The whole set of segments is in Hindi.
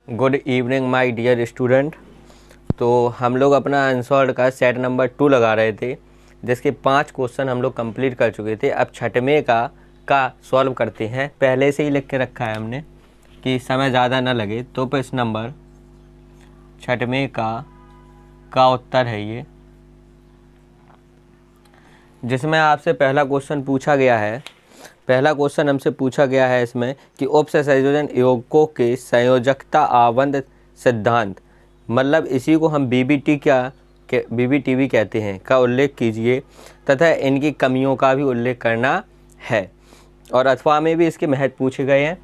Good evening my dear student. तो हम लोग अपना अनसॉल्व का सेट नंबर 2 लगा रहे थे, जिसके 5 क्वेश्चन हम लोग कंप्लीट कर चुके थे। अब छठवें का सॉल्व करते हैं। पहले से ही लिख के रखा है हमने कि समय ज़्यादा ना लगे। तो प्रश्न नंबर छठवें का उत्तर है ये, जिसमें आपसे पहला क्वेश्चन पूछा गया है। पहला क्वेश्चन हमसे पूछा गया है इसमें कि उपसंयोजन योजकों के संयोजकता आबंध सिद्धांत, मतलब इसी को हम बीबीटीवी कहते हैं, का उल्लेख कीजिए तथा इनकी कमियों का भी उल्लेख करना है। और अथवा में भी इसके महत्व पूछे गए हैं।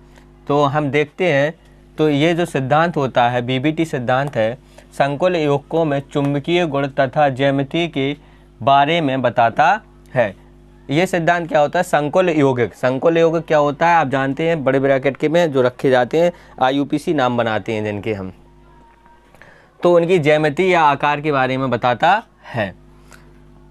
तो हम देखते हैं। तो ये जो सिद्धांत होता है, बीबीटी सिद्धांत है, संकुल योजकों में चुंबकीय गुण तथा ज्यामिति के बारे में बताता है। ये सिद्धांत क्या होता है? संकुल यौगिक। संकुल यौगिक क्या होता है आप जानते हैं, बड़े ब्रैकेट के में जो रखे जाते हैं, आईयूपीसी नाम बनाते हैं जिनके हम, तो उनकी ज्यामिति या आकार के बारे में बताता है।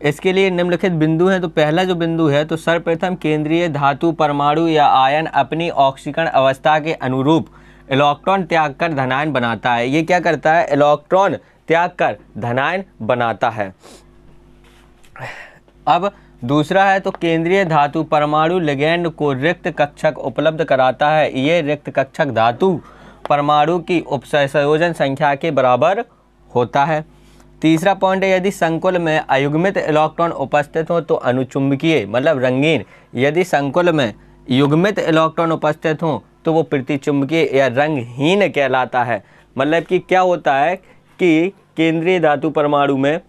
इसके लिए निम्नलिखित बिंदु हैं। तो पहला जो बिंदु है, तो सर्वप्रथम केंद्रीय धातु परमाणु या आयन अपनी ऑक्सीकरण अवस्था के अनुरूप इलेक्ट्रॉन त्याग कर धनायन बनाता है। ये क्या करता है? इलेक्ट्रॉन त्याग कर धनायन बनाता है। अब दूसरा है, तो केंद्रीय धातु परमाणु लिगैंड को रिक्त कक्षक उपलब्ध कराता है। ये रिक्त कक्षक धातु परमाणु की उपसंयोजन संख्या के बराबर होता है। तीसरा पॉइंट है, यदि संकुल में अयुग्मित इलेक्ट्रॉन उपस्थित हो तो अनुचुंबकीय, मतलब रंगीन। यदि संकुल में युग्मित इलेक्ट्रॉन उपस्थित हो तो वो प्रतिचुंबकीय या रंगहीन कहलाता है। मतलब कि क्या होता है कि केंद्रीय धातु परमाणु में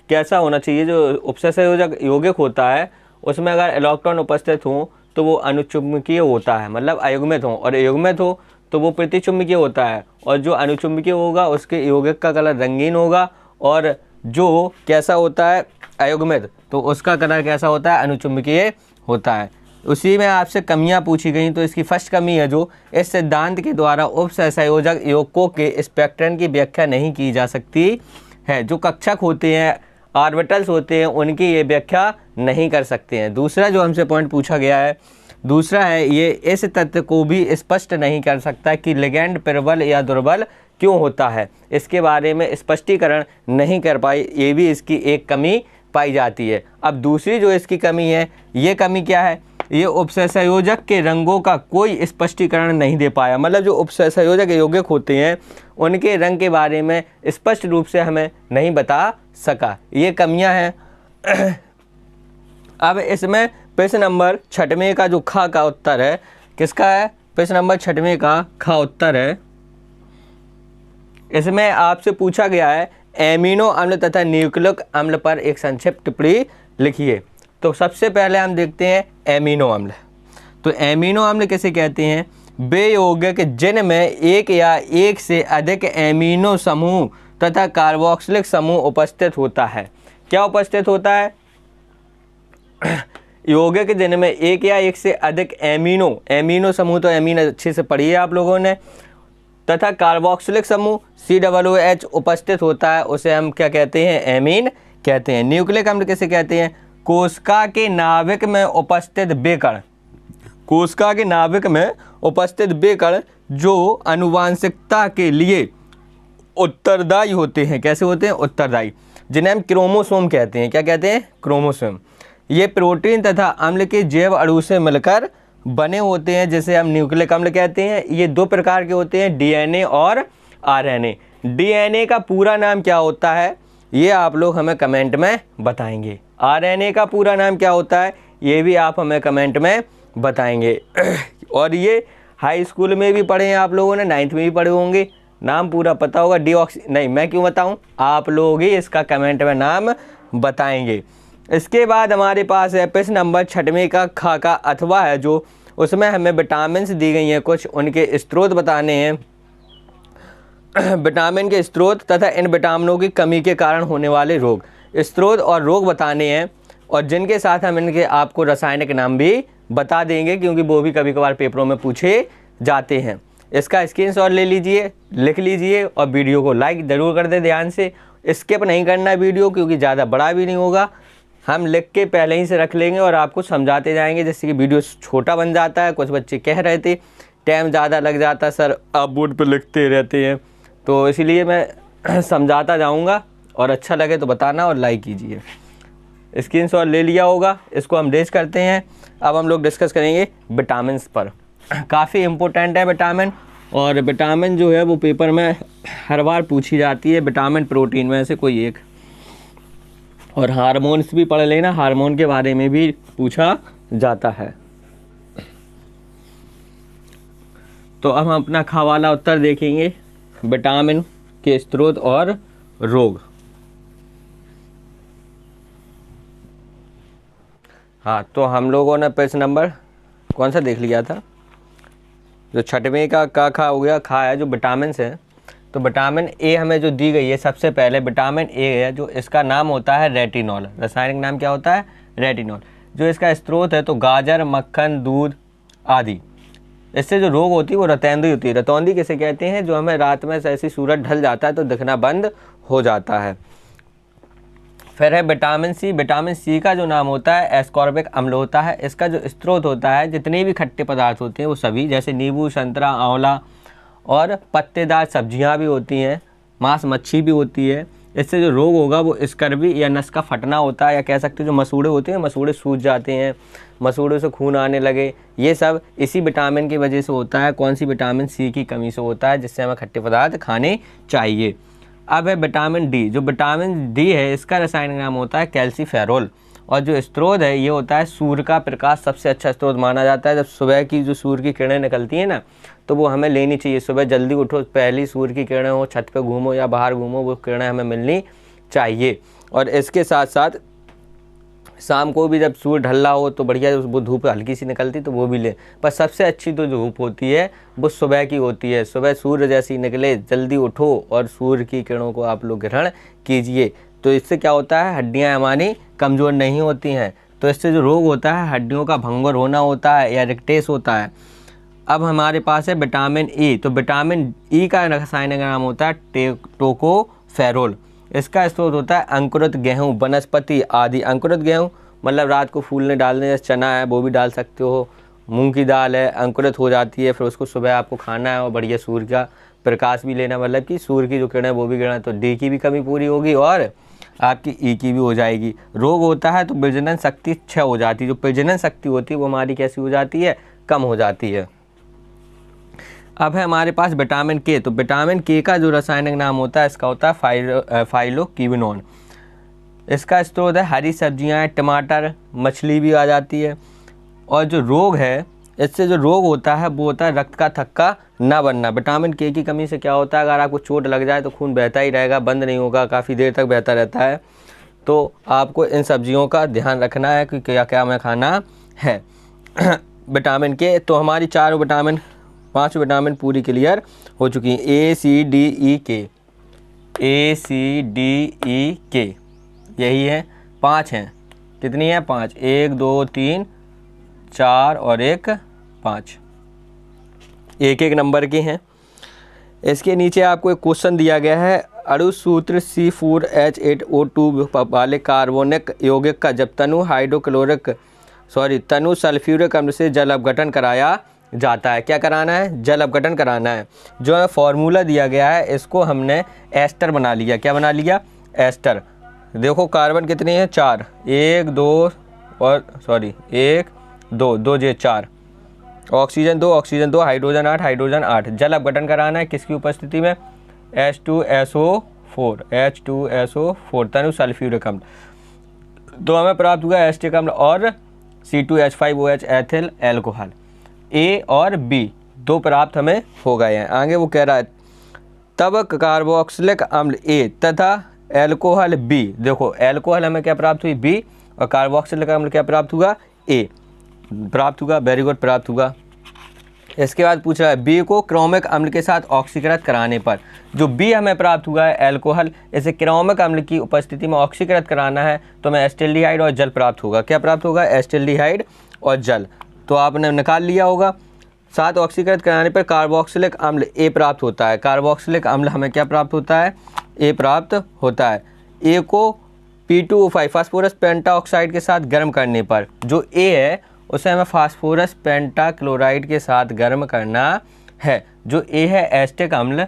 कैसा होना चाहिए, जो उपसंयोजक यौगिक होता है उसमें अगर इलेक्ट्रॉन उपस्थित हो तो वो अनुचुंबकीय होता है, मतलब अयुग्मित हो, और युग्मित हो तो वो प्रतिचुंबकीय होता है। और जो अनुचुंबकीय होगा उसके यौगिक का कलर रंगीन होगा, और जो कैसा होता है अयुग्मित, तो उसका कलर कैसा होता है? अनुचुंबकीय होता है। उसी में आपसे कमियां पूछी गई। तो इसकी फर्स्ट कमी है, जो इस सिद्धांत के द्वारा उपसंयोजक यौगिकों के स्पेक्ट्रम की व्याख्या नहीं की जा सकती है। जो कक्षक होते हैं, ऑर्बिटल्स होते हैं, उनकी ये व्याख्या नहीं कर सकते हैं। दूसरा जो हमसे पॉइंट पूछा गया है, दूसरा है, ये इस तथ्य को भी स्पष्ट नहीं कर सकता कि लिगैंड प्रबल या दुर्बल क्यों होता है। इसके बारे में स्पष्टीकरण नहीं कर पाई। ये भी इसकी एक कमी पाई जाती है। अब दूसरी जो इसकी कमी है, ये कमी क्या है? ये उपसंयोजक के रंगों का कोई स्पष्टीकरण नहीं दे पाया। मतलब जो उपसंयोजक यौगिक होते हैं उनके रंग के बारे में स्पष्ट रूप से हमें नहीं बता सका। ये कमियां हैं। अब इसमें प्रश्न नंबर छठवें का जो खा का उत्तर है, किसका है? प्रश्न नंबर छठवें का खा उत्तर है। इसमें आपसे पूछा गया है एमिनो अम्ल तथा न्यूक्लिक अम्ल पर एक संक्षिप्त टिप्पणी लिखिए। तो सबसे पहले हम देखते हैं एमिनो अम्ल। तो एमिनो अम्ल किसे कहते हैं? वे यौगिक जिनमें एक या एक से अधिक एमिनो समूह तथा कार्बोक्सिलिक समूह उपस्थित होता है। क्या उपस्थित होता है? यौगिक जिनमें एक या एक से अधिक एमिनो समूह, तो एमीन अच्छे से पढ़िए आप लोगों ने, तथा कार्बोक्सिलिक समूह COOH उपस्थित होता है, उसे हम क्या कहते हैं? एमीन कहते हैं। न्यूक्लिक अम्ल किसे कहते हैं? कोशिका के नाभिक में उपस्थित वे कण, कोशिका के नाभिक में उपस्थित वे कण जो आनुवांशिकता के लिए उत्तरदायी होते हैं। कैसे होते हैं? उत्तरदायी, जिन्हें हम क्रोमोसोम कहते हैं। क्या कहते हैं? क्रोमोसोम। ये प्रोटीन तथा अम्ल के जैव अणु से मिलकर बने होते हैं, जिसे हम न्यूक्लिक अम्ल कहते हैं। ये 2 प्रकार के होते हैं, DNA और RNA। DNA का पूरा नाम क्या होता है, ये आप लोग हमें कमेंट में बताएंगे। RNA का पूरा नाम क्या होता है, ये भी आप हमें कमेंट में बताएंगे। और ये हाई स्कूल में भी पढ़े हैं आप लोगों ने, 9th में भी पढ़े होंगे, नाम पूरा पता होगा। नहीं, मैं क्यों बताऊं, आप लोग ही इसका कमेंट में नाम बताएंगे। इसके बाद हमारे पास है प्रश्न नंबर छठवें का खा का अथवा है, जो उसमें हमें विटामिन दी गई हैं, कुछ उनके स्रोत बताने हैं। विटामिन के स्रोत तथा इन विटामिनों की कमी के कारण होने वाले रोग, स्रोत और रोग बताने हैं, और जिनके साथ हम इनके आपको रासायनिक नाम भी बता देंगे, क्योंकि वो भी कभी कभार पेपरों में पूछे जाते हैं। इसका स्क्रीनशॉट ले लीजिए, लिख लीजिए, और वीडियो को लाइक ज़रूर कर दें ध्यान से। स्किप नहीं करना वीडियो, क्योंकि ज़्यादा बड़ा भी नहीं होगा, हम लिख के पहले ही से रख लेंगे और आपको समझाते जाएंगे, जिससे कि वीडियो छोटा बन जाता है। कुछ बच्चे कह रहे थे टाइम ज़्यादा लग जाता है सर, आप बोर्ड पर लिखते रहते हैं, तो इसीलिए मैं समझाता जाऊंगा, और अच्छा लगे तो बताना और लाइक कीजिए। स्क्रीनशॉट ले लिया होगा, इसको हम रेज करते हैं। अब हम लोग डिस्कस करेंगे विटामिन पर। काफ़ी इम्पोर्टेंट है विटामिन, और विटामिन जो है वो पेपर में हर बार पूछी जाती है, विटामिन प्रोटीन में से कोई एक। और हार्मोन्स भी पढ़ लेना, हार्मोन के बारे में भी पूछा जाता है। तो अब हम अपना खवाला उत्तर देखेंगे, विटामिन के स्रोत और रोग। हाँ, तो हम लोगों ने पेज नंबर कौन सा देख लिया था, जो छठवें का खा हो गया, खा है जो विटामिन है। तो विटामिन ए हमें जो दी गई है, सबसे पहले विटामिन ए है, जो इसका नाम होता है रेटिनॉल। रासायनिक नाम क्या होता है? रेटिनॉल। जो इसका स्रोत है तो गाजर, मक्खन, दूध आदि। इससे जो रोग होती है वो रतौंधी होती है। रतौंधी किसे कहते हैं? जो हमें रात में ऐसी सूरज ढल जाता है तो दिखना बंद हो जाता है। फिर है विटामिन सी। विटामिन सी का जो नाम होता है एस्कॉर्बिक अम्ल होता है। इसका जो स्रोत होता है, जितने भी खट्टे पदार्थ होते हैं वो सभी, जैसे नींबू, संतरा, आंवला और पत्तेदार सब्जियां भी होती हैं, मांस मच्छी भी होती है। इससे जो रोग होगा वो स्कर्वी या नस का फटना होता है, या कह सकते हैं जो मसूड़े होते हैं, मसूड़े सूज जाते हैं, मसूड़े से खून आने लगे, ये सब इसी विटामिन की वजह से होता है। कौन सी? विटामिन सी की कमी से होता है, जिससे हमें खट्टे पदार्थ खाने चाहिए। अब है विटामिन डी। जो विटामिन डी है इसका रासायनिक नाम होता है कैल्सीफेरोल, और जो स्रोत है ये होता है सूर्य का प्रकाश। सबसे अच्छा स्रोत माना जाता है। जब सुबह की जो सूर्य की किरणें निकलती हैं ना, तो वो हमें लेनी चाहिए। सुबह जल्दी उठो, पहली सूर्य की किरणें हो, छत पे घूमो या बाहर घूमो, वो किरणें हमें मिलनी चाहिए। और इसके साथ साथ शाम को भी जब सूर्य ढल रहा हो तो बढ़िया वो धूप हल्की सी निकलती तो वो भी ले। पर सबसे अच्छी तो धूप होती है वो सुबह की होती है। सुबह सूर्य जैसी निकले, जल्दी उठो और सूर्य की किरणों को आप लोग ग्रहण कीजिए। तो इससे क्या होता है? हड्डियां हमारी कमज़ोर नहीं होती हैं। तो इससे जो रोग होता है, हड्डियों का भंगुर होना होता है या रिकटेस होता है। अब हमारे पास है विटामिन ई। तो विटामिन ई का रासायनिक नाम होता है टोकोफेरोल। इसका स्रोत होता है अंकुरित गेहूँ, वनस्पति आदि। अंकुरित गेहूँ मतलब रात को फूलने डालने, जैसे चना है वो भी डाल सकते हो, मूंग की दाल है, अंकुरित हो जाती है, फिर उसको सुबह आपको खाना है और बढ़िया सूर्य का प्रकाश भी लेना, मतलब कि सूर्य की जो किरण है वो भी किरण, तो डी की भी कमी पूरी होगी और आपकी ई की भी हो जाएगी। रोग होता है तो प्रजनन शक्ति क्षय हो जाती है। जो प्रजनन शक्ति होती है वो हमारी कैसी हो जाती है? कम हो जाती है। अब है हमारे पास विटामिन के। तो विटामिन के का जो रासायनिक नाम होता है इसका होता है फाइलोक्विनोन। इसका स्रोत है हरी सब्जियां, टमाटर, मछली भी आ जाती है। और जो रोग है, इससे जो रोग होता है वो होता है रक्त का थक्का ना बनना। विटामिन के की कमी से क्या होता है? अगर आपको चोट लग जाए तो खून बहता ही रहेगा, बंद नहीं होगा, काफ़ी देर तक बहता रहता है। तो आपको इन सब्जियों का ध्यान रखना है कि क्या क्या हमें खाना है। विटामिन के, तो हमारी 4 विटामिन 5 विटामिन पूरी क्लियर हो चुकी हैं। ए सी डी ई के, ए सी डी ई के, यही है। 5 हैं। कितनी है? 5। 1 2 3 4 और 1 5, एक एक नंबर के हैं। इसके नीचे आपको एक क्वेश्चन दिया गया है, अणुसूत्र C4H8O2 वाले कार्बोनिक यौगिक का जब तनु सल्फ्यूरिक अम्ल से जल अपघटन कराया जाता है। क्या कराना है? जल अपघटन कराना है। जो है फॉर्मूला दिया गया है, इसको हमने एस्टर बना लिया। क्या बना लिया? एस्टर। देखो कार्बन कितने हैं? 4, 1 2 और 1 2 2 जे 4, ऑक्सीजन 2 हाइड्रोजन 8 जल अपघटन कराना है किसकी उपस्थिति में? H2SO4 तनु सल्फ्यूरिक अम्ल। तो हमें प्राप्त हुआ एस्टिक अम्ल और C2H5OH एथिल एल्कोहल। ए और बी 2 प्राप्त हमें हो गए हैं। आगे वो कह रहा है तब कार्बोक्सिलिक अम्ल ए तथा एल्कोहल बी। देखो एल्कोहल हमें क्या प्राप्त हुई? बी, और कार्बोक्सिलिक अम्ल क्या प्राप्त हुआ? ए प्राप्त हुआ। वेरी गुड, प्राप्त हुआ। इसके बाद पूछ रहा है बी को क्रोमिक अम्ल के साथ ऑक्सीकृत कराने पर। जो बी हमें प्राप्त हुआ है एल्कोहल, इसे क्रोमिक अम्ल की उपस्थिति में ऑक्सीकृत कराना है तो हमें एस्टिल्डिहाइड और जल प्राप्त होगा। क्या प्राप्त होगा? एस्टिल्डिहाइड और जल। तो आपने निकाल लिया होगा। साथ ऑक्सीकृत कराने पर कार्बोक्सिलिक अम्ल ए प्राप्त होता है। कार्बोक्सिलिक अम्ल हमें क्या प्राप्त होता है? ए प्राप्त होता है। ए को P2O5 फास्फोरस पेंटाऑक्साइड के साथ गर्म करने पर जो ए है उसे हमें फास्फोरस पेंटाक्लोराइड के साथ गर्म करना है। जो ए है एसिटिक अम्ल,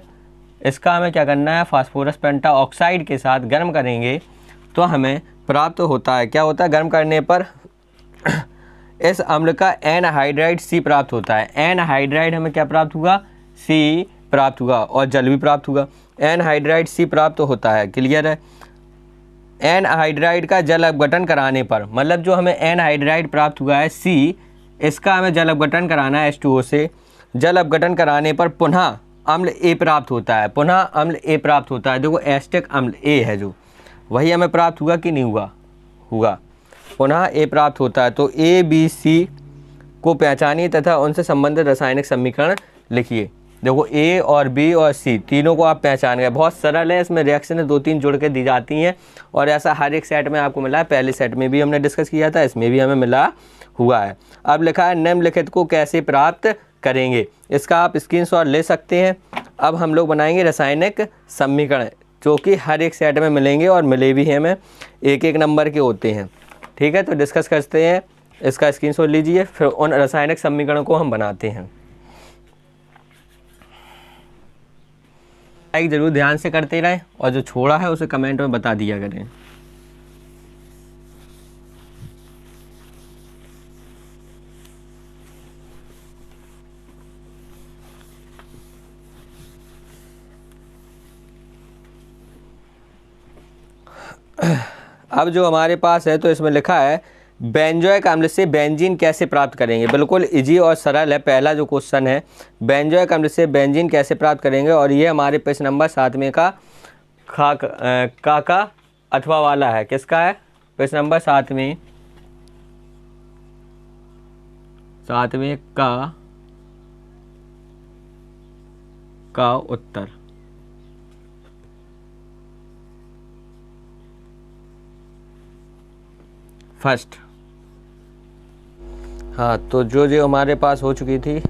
इसका हमें क्या करना है, फास्फोरस पेंटाऑक्साइड के साथ गर्म करेंगे तो हमें प्राप्त होता है, क्या होता है, गर्म करने पर इस अम्ल का एनहाइड्राइड सी प्राप्त होता है। एनहाइड्राइड हमें क्या प्राप्त होगा, सी प्राप्त होगा, और जल भी प्राप्त होगा। एनहाइड्राइड सी प्राप्त होता है, क्लियर है। एनहाइड्राइड का जल अपघटन कराने पर, मतलब जो हमें एनहाइड्राइड प्राप्त हुआ है सी, इसका हमें जल अपघटन कराना है H2O से। जल अपघटन कराने पर पुनः अम्ल ए प्राप्त होता है, पुनः अम्ल ए प्राप्त होता है। देखो एसिटिक अम्ल ए है जो, वही हमें प्राप्त हुआ कि नहीं हुआ, हुआ, पुनः ए प्राप्त होता है। तो ए बी सी को पहचानिए तथा उनसे संबंधित रासायनिक समीकरण लिखिए। देखो ए और बी और सी तीनों को आप पहचान गए, बहुत सरल है। इसमें रिएक्शन 2-3 जुड़ के दी जाती हैं और ऐसा हर एक सेट में आपको मिला है। पहले सेट में भी हमने डिस्कस किया था, इसमें भी हमें मिला हुआ है। अब लिखा है निम्नलिखित को कैसे प्राप्त करेंगे, इसका आप स्क्रीनशॉट ले सकते हैं। अब हम लोग बनाएंगे रासायनिक समीकरण, जो कि हर एक सेट में मिलेंगे और मिले भी हैं, हमें 1-1 नंबर के होते हैं। ठीक है, तो डिस्कस करते हैं, इसका स्क्रीनशॉट लीजिए, फिर उन रासायनिक समीकरणों को हम बनाते हैं। लाइक जरूर ध्यान से करते रहें और जो छोड़ा है उसे कमेंट में बता दिया करें। अब जो हमारे पास है तो इसमें लिखा है बेंजोइक अम्ल से बेंजीन कैसे प्राप्त करेंगे। बिल्कुल इजी और सरल है। पहला जो क्वेश्चन है बेंजोइक अम्ल से बेंजीन कैसे प्राप्त करेंगे, और ये हमारे पेज नंबर 7 में का का अथवा वाला है। किसका है, पेज नंबर 7 में का उत्तर। फर्स्ट, हाँ, तो जो हमारे पास हो चुकी थी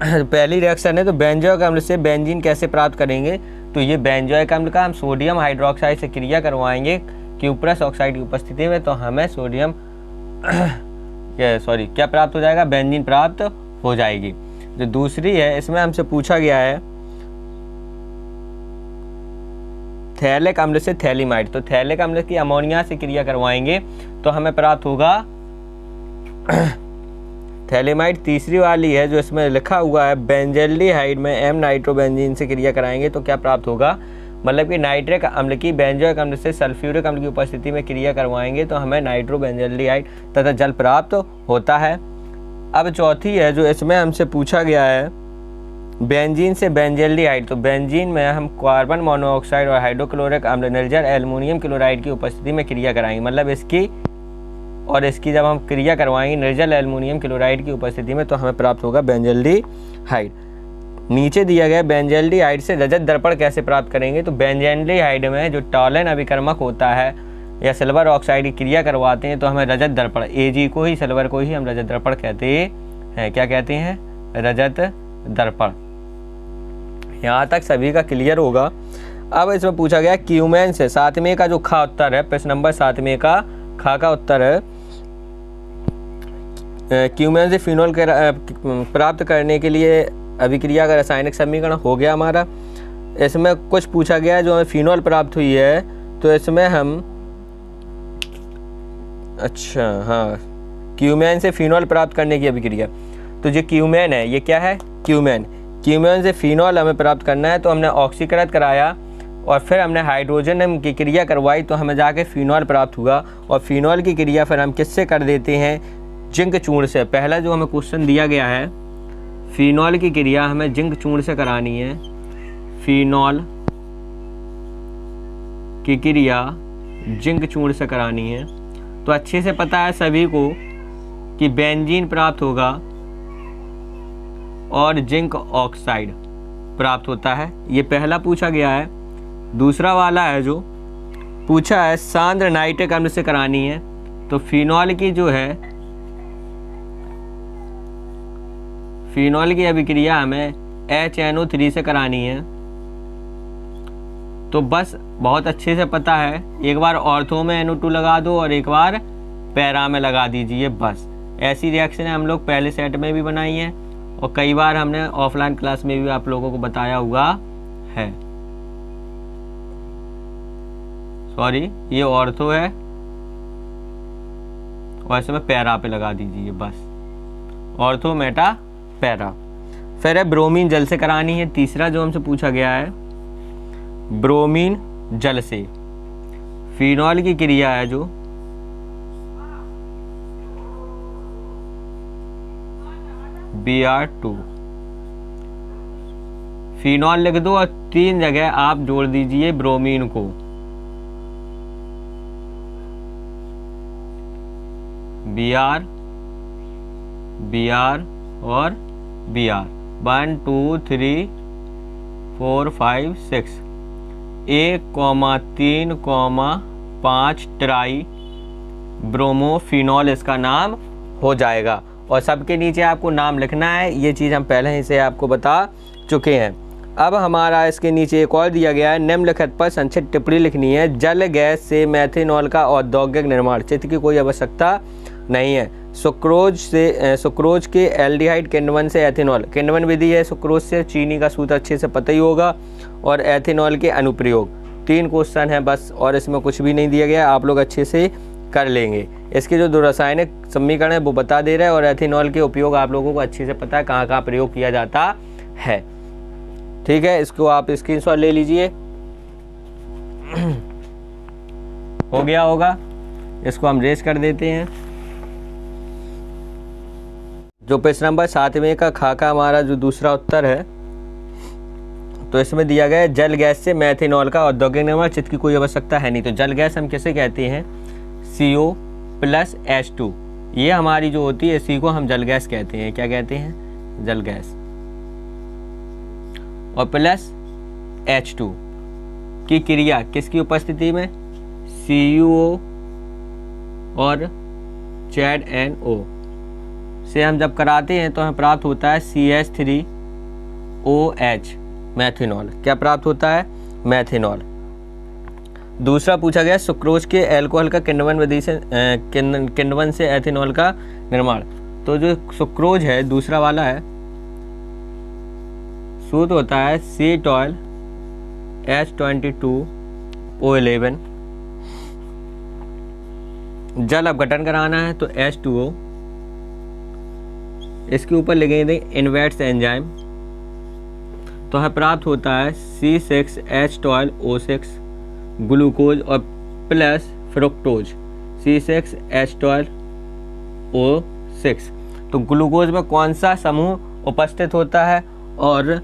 पहली रिएक्शन है, तो बेंजोइक अम्ल से बेंजीन कैसे प्राप्त करेंगे। तो ये बेंजोइक अम्ल का हम सोडियम हाइड्रोक्साइड से क्रिया करवाएंगे क्यूप्रस ऑक्साइड की उपस्थिति में, तो हमें सोडियम क्या प्राप्त हो जाएगा, बेंजीन प्राप्त हो जाएगी। जो दूसरी है, इसमें हमसे पूछा गया है थैलिक अम्ल से थैलीमाइड, तो थैलिक अम्ल की अमोनिया से क्रिया करवाएंगे तो हमें प्राप्त होगा थैलीमाइड। तीसरी वाली है जो इसमें लिखा हुआ है बेंजल्डिहाइड में एम नाइट्रोबेंजीन से क्रिया कराएंगे तो क्या प्राप्त होगा, मतलब कि नाइट्रिक अम्ल की बेंजोइक अम्ल से सल्फ्यूरिक अम्ल की उपस्थिति में क्रिया करवाएंगे तो हमें नाइट्रोबेंजल्डिहाइड तथा जल प्राप्त होता है। अब चौथी है जो इसमें हमसे पूछा गया है बेंजीन से बेंजल्डिहाइड, तो बेंजीन में हम कार्बन मोनोऑक्साइड और हाइड्रोक्लोरिक अम्ल निर्जल एल्युमिनियम क्लोराइड की उपस्थिति में क्रिया कराएंगे, मतलब इसकी और इसकी जब हम क्रिया करवाएंगे निर्जल एल्युमिनियम क्लोराइड की उपस्थिति में तो हमें प्राप्त होगा बेंजल्डिहाइड। नीचे दिया गया बेंजल्डिहाइड से रजत दर्पण कैसे प्राप्त करेंगे, तो बेंजल्डिहाइड में जो टॉलन अभिकर्मक होता है या सिल्वर ऑक्साइड की क्रिया करवाते हैं तो हमें रजत दर्पण, Ag को ही, सिल्वर को ही हम रजत दर्पण कहते हैं। क्या कहते हैं, रजत दर्पण। यहाँ तक सभी का क्लियर होगा। अब इसमें पूछा गया क्यूमेन से, 7वें का जो खा उत्तर है, प्रश्न नंबर 7वें का खा का उत्तर है क्यूमेन से फिनोल प्राप्त करने के लिए अभिक्रिया का रासायनिक समीकरण हो गया हमारा। इसमें कुछ पूछा गया जो हमें फिनोल प्राप्त हुई है, तो इसमें हम क्यूमेन से फिनोल प्राप्त करने की अभिक्रिया, तो जो क्यूमेन है ये क्या है, क्यूमेन से फिनोल हमें प्राप्त करना है तो हमने ऑक्सीकृत कराया और फिर हमने हाइड्रोजन की क्रिया करवाई तो हमें जाके फिनोल प्राप्त हुआ। और फिनोल की क्रिया फिर हम किससे कर देते हैं, जिंक चूर्ण से। पहला जो हमें क्वेश्चन दिया गया है फिनोल की क्रिया हमें जिंक चूर्ण से करानी है, फिनोल की क्रिया जिंक चूर्ण से करानी है। तो अच्छे से पता है सभी को कि बेंजीन प्राप्त होगा और जिंक ऑक्साइड प्राप्त होता है, ये पहला पूछा गया है। दूसरा वाला है जो पूछा है सांद्र नाइट्रिक अम्ल से करानी है, तो फिनोल की जो है फिनोल की अभिक्रिया हमें HNO3 से करानी है। तो बस बहुत अच्छे से पता है, एक बार ऑर्थो में NO2 लगा दो और एक बार पैरा में लगा दीजिए बस। ऐसी रिएक्शन हम लोग पहले सेट में भी बनाई हैं और कई बार हमने ऑफलाइन क्लास में भी आप लोगों को बताया हुआ है। सॉरी, ये ऑर्थो है और इसमें पैरा पे लगा दीजिए बस, ऑर्थो मेटा पैरा। फिर है ब्रोमीन जल से करानी है। तीसरा जो हमसे पूछा गया है, ब्रोमीन जल से फिनॉल की क्रिया है जो Br2, फिनॉल लिख दो और 3 जगह आप जोड़ दीजिए ब्रोमीन को। Br, Br और Br, 1 2 3 4 5 6, 1,3,5 ट्राई ब्रोमोफिनॉल इसका नाम हो जाएगा। और सबके नीचे आपको नाम लिखना है, ये चीज़ हम पहले ही से आपको बता चुके हैं। अब हमारा इसके नीचे एक और दिया गया है, निम्नलिखित पर संक्षिप्त टिप्पणी लिखनी है। जल गैस से मेथनॉल का औद्योगिक निर्माण, चित्र की कोई आवश्यकता नहीं है। सुक्रोज के एल्डिहाइड, किण्वन से एथेनॉल, किण्वन विधि है सुक्रोज से, चीनी का सूत्र अच्छे से पता ही होगा, और एथेनॉल के अनुप्रयोग। 3 क्वेश्चन है बस, और इसमें कुछ भी नहीं दिया गया, आप लोग अच्छे से कर लेंगे। इसके जो 2 रासायनिक समीकरण है वो बता दे रहा है, और एथेनॉल के उपयोग आप लोगों को अच्छे से पता है कहाँ कहाँ प्रयोग किया जाता है। ठीक है, इसको आप स्क्रीनशॉट ले लीजिए। हो गया होगा, इसको हम रेस कर देते हैं। जो प्रश्न नंबर 7वें का खाका हमारा जो दूसरा उत्तर है, तो इसमें दिया गया है जल गैस से मेथनॉल का औद्योगिक निर्माण, चित्र की कोई आवश्यकता है नहीं। तो जल गैस हम किसे कहते हैं? CO+H2, ये हमारी जो होती है इसी को हम जल गैस कहते हैं। क्या कहते हैं? जल गैस। और प्लस H2 की क्रिया किसकी उपस्थिति में? CuO और ZNO से हम जब कराते हैं तो हमें प्राप्त होता है CH3OH, मेथनॉल। क्या प्राप्त होता है? मेथनॉल। दूसरा पूछा गया सुक्रोज के अल्कोहल का किण्वन विधि से किण्वन से एथेनॉल का निर्माण। तो जो सुक्रोज है दूसरा वाला है, सूत्र होता है C12H22O11। जल अपघटन कराना है तो H2O, इसके ऊपर लिखेंगे इन्वर्स एंजाइम, तो हमें प्राप्त होता है C6H12O6 ग्लूकोज और प्लस फ्रुक्टोज, C6H12O6। तो ग्लूकोज में कौन सा समूह उपस्थित होता है और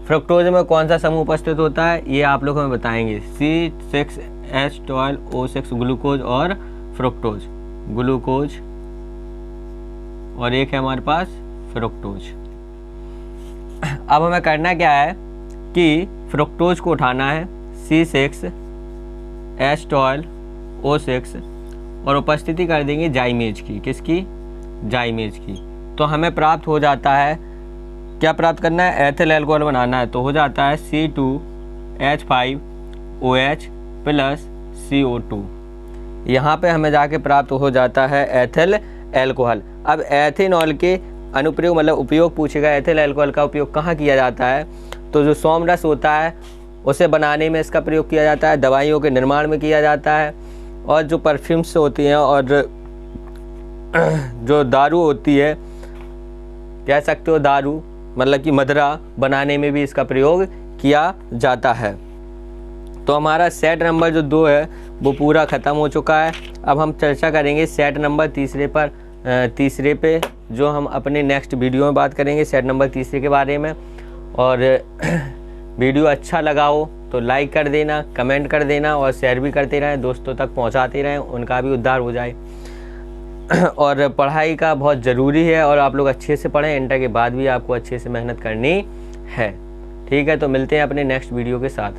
फ्रुक्टोज में कौन सा समूह उपस्थित होता है, ये आप लोग हमें बताएंगे। C6H12O6 ग्लूकोज और फ्रुक्टोज, ग्लूकोज और एक है हमारे पास फ्रुक्टोज। अब हमें करना क्या है कि फ्रुक्टोज को उठाना है, C6H12O6, और उपस्थिति कर देंगे जाइमेज की। किसकी? जाइमेज की। तो हमें प्राप्त हो जाता है, क्या प्राप्त करना है? एथिल अल्कोहल बनाना है, तो हो जाता है C2H5OH प्लस CO2। यहाँ पे हमें जाके प्राप्त हो जाता है एथिल अल्कोहल। अब एथेनॉल के अनुप्रयोग मतलब उपयोग पूछेगा, एथिल अल्कोहल का उपयोग कहाँ किया जाता है? तो जो सोमरस होता है उसे बनाने में इसका प्रयोग किया जाता है, दवाइयों के निर्माण में किया जाता है, और जो परफ्यूम्स होती हैं और जो दारू होती है, कह सकते हो दारू मतलब कि मदरा बनाने में भी इसका प्रयोग किया जाता है। तो हमारा सेट नंबर जो 2 है वो पूरा ख़त्म हो चुका है। अब हम चर्चा करेंगे सेट नंबर तीसरे पे, जो हम अपने नेक्स्ट वीडियो में बात करेंगे सेट नंबर 3 के बारे में। और वीडियो अच्छा लगा हो तो लाइक कर देना, कमेंट कर देना और शेयर भी करते रहें, दोस्तों तक पहुंचाते रहें, उनका भी उद्धार हो जाए। और पढ़ाई का बहुत ज़रूरी है और आप लोग अच्छे से पढ़ें, इंटर के बाद भी आपको अच्छे से मेहनत करनी है। ठीक है, तो मिलते हैं अपने नेक्स्ट वीडियो के साथ।